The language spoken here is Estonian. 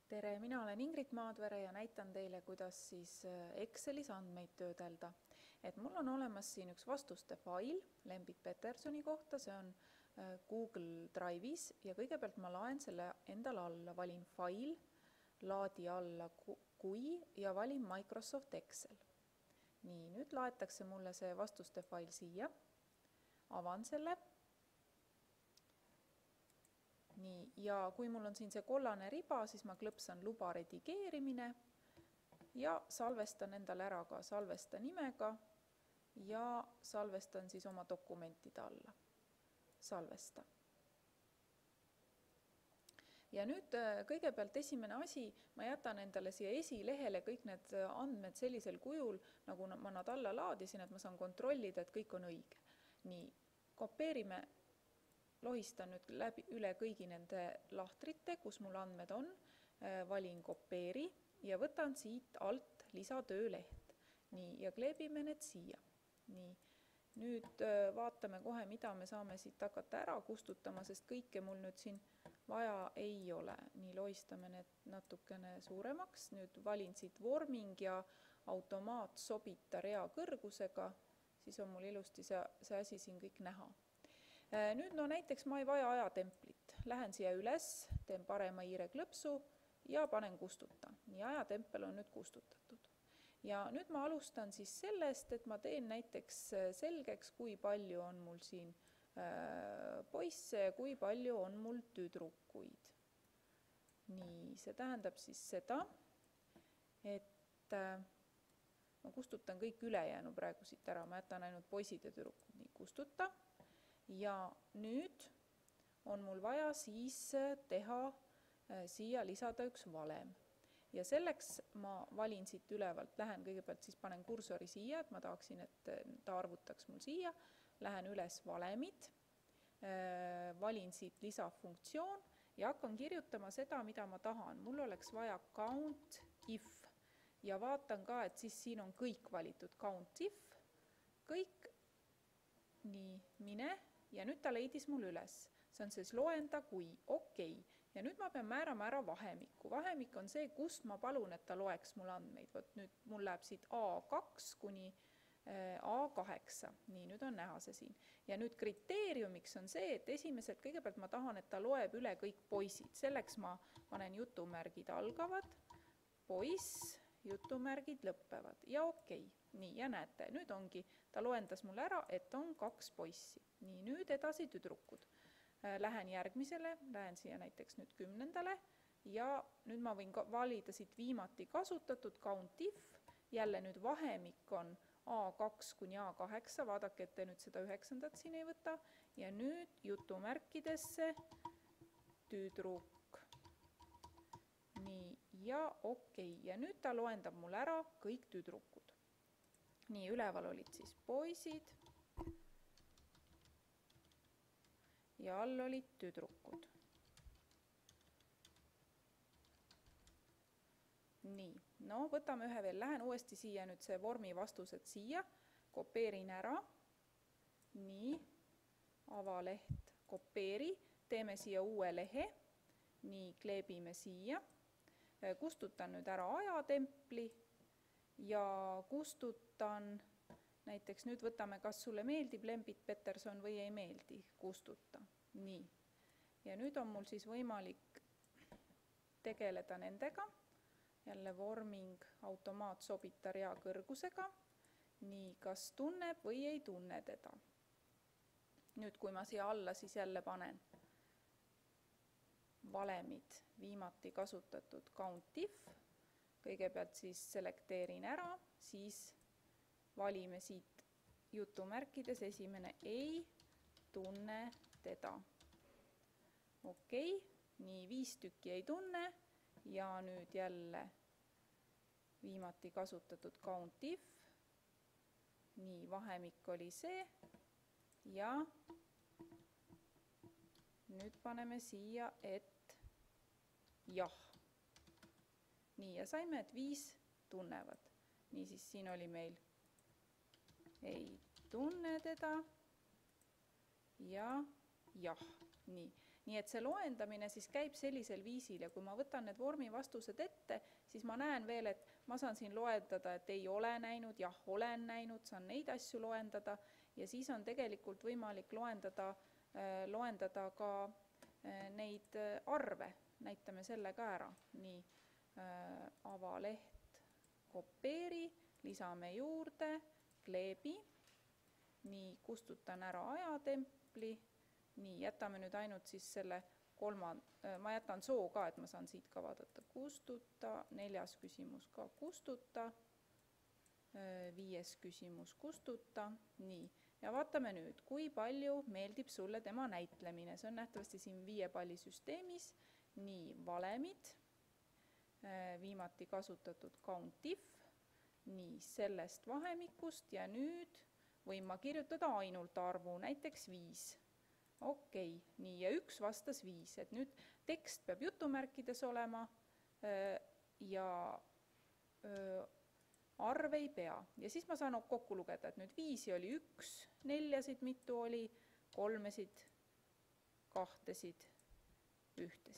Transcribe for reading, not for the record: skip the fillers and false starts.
Tere, mina olen Ingrid Maadvere ja näitan teile, kuidas siis Excelis andmeid töödelda. Et mul on olemas siin üks vastuste fail Lembit Petersoni kohta, see on Google Drive'is ja kõigepealt ma laen selle endale alla, valin fail, laadi alla kui ja valin Microsoft Excel. Nii, nüüd laetakse mulle see vastuste fail siia, avan selle. Nii, ja kui mul on siin see kollane riba, siis ma klõpsan luba redigeerimine ja salvestan endale ära ka salvesta nimega ja salvestan siis oma dokumentide alla. Salvesta. Ja nüüd kõigepealt esimene asi, ma jätan endale siia esilehele kõik need andmed sellisel kujul, nagu ma nad alla laadisin, et ma saan kontrollida, et kõik on õige. Nii, kopeerime. Lohistan nüüd üle kõigi nende lahtrite, kus mul andmed on, valin kopeeri ja võtan siit alt lisatööleht. Nii, ja kleebime need siia. Nii, nüüd vaatame kohe, mida me saame siit hakata ära kustutama, sest kõike mul nüüd siin vaja ei ole. Nii, lohistame need natukene suuremaks. Nüüd valin siit vorming ja automaat sobita rea kõrgusega, siis on mul ilusti see asi siin kõik näha. Nüüd näiteks ma ei vaja ajatemplit. Lähen siia üles, teen parema hiire klõpsu ja panen kustuta. Nii, ajatempel on nüüd kustutatud. Ja nüüd ma alustan siis sellest, et ma teen näiteks selgeks, kui palju on mul siin poisse ja kui palju on mul tüdrukuid. Nii, see tähendab siis seda, et ma kustutan kõik ülejäänu praegu siit ära. Ma jätan ainult poisid ja tüdrukud. Nii, kustuta. Ja nüüd on mul vaja siis teha, siia lisada üks valem. Ja selleks ma valin siit ülevalt, lähen kõigepealt siis panen kursori siia, et ma tahaksin, et ta arvutaks mul siia. Lähen üles valemid, valin siit lisafunktsioon ja hakkan kirjutama seda, mida ma tahan. Mul oleks vaja count if ja vaatan ka, et siis siin on kõik valitud count if, kõik, nii, mine. Ja nüüd ta leidis mul üles. See on siis loenda kui okei. Ja nüüd ma pean määrama ära vahemikku. Vahemik on see, kust ma palun, et ta loeks mul andmeid. Võt nüüd mul läheb siit A2 kuni A8. Nii, nüüd on näha see siin. Ja nüüd kriteeriumiks on see, et esimeselt kõigepealt ma tahan, et ta loeb üle kõik poisid. Selleks ma panen jutumärgid algavad, poiss, jutumärgid lõppevad ja okei. Nii, ja näete, nüüd ongi, ta loendas mul ära, et on 2 poissi. Nii, nüüd edasi tüdrukud. Lähen järgmisele, lähen siia näiteks nüüd 10. ja nüüd ma võin valida siit viimati kasutatud count if. Jälle nüüd vahemik on A2 kuni A8, vaadake, et te nüüd seda 9. siin ei võta. Ja nüüd jutumärkidesse tüdruk. Nii, ja okei. Ja nüüd ta loendab mul ära kõik tüdrukud. Nii, üleval olid siis poisid ja all olid tüdrukud. Nii, no võtame ühe veel, lähen uuesti siia nüüd see vormi vastused siia, kopeerin ära. Nii, avaleht, kopeeri, teeme siia uue lehe. Nii, kleebime siia. Kustutan nüüd ära ajatempli. Ja kustutan, näiteks nüüd võtame, kas sulle meeldib Lembit Peterson või ei meeldi, kustuta. Nii. Ja nüüd on mul siis võimalik tegeleda nendega. Jälle vorming, automaat sobita rea kõrgusega. Nii, kas tunneb või ei tunne teda. Nüüd, kui ma siia alla siis jälle panen valemid, viimati kasutatud count if. Kõigepealt siis selekteerin ära, siis valime siit jutumärkides esimene ei tunne teda. Okei, nii 5 tükki ei tunne ja nüüd jälle viimati kasutatud count if. Nii, vahemik oli see ja nüüd paneme siia, et jah. Nii, ja saime, et 5 tunnevad. Nii, siis siin oli meil ei tunne teda ja jah. Nii, Nii et see loendamine siis käib sellisel viisil ja kui ma võtan need vormivastused ette, siis ma näen veel, et ma saan siin loendada, et ei ole näinud, jah, olen näinud, saan neid asju loendada ja siis on tegelikult võimalik loendada ka neid arve. Näitame selle ka ära. Nii, avaleht, kopeeri, lisame juurde, kleebi, nii, kustutan ära ajatempli, nii, jätame nüüd ainult siis selle ma jätan soo ka, et ma saan siit ka vaadata, kustuta, 4. küsimus ka kustuta, 5. küsimus kustuta, nii, ja vaatame nüüd, kui palju meeldib sulle tema näitlemine, see on nähtavasti siin 5 palli süsteemis, nii, valemid, viimati kasutatud count if, nii, sellest vahemikust ja nüüd võin ma kirjutada ainult arvu, näiteks 5. Okei, nii, ja 1 vastas 5, et nüüd tekst peab jutumärkides olema ja arv ei pea. Ja siis ma saan kokku lugeda, et nüüd 5 oli 1, 4 mitu oli, 3, 2, 1.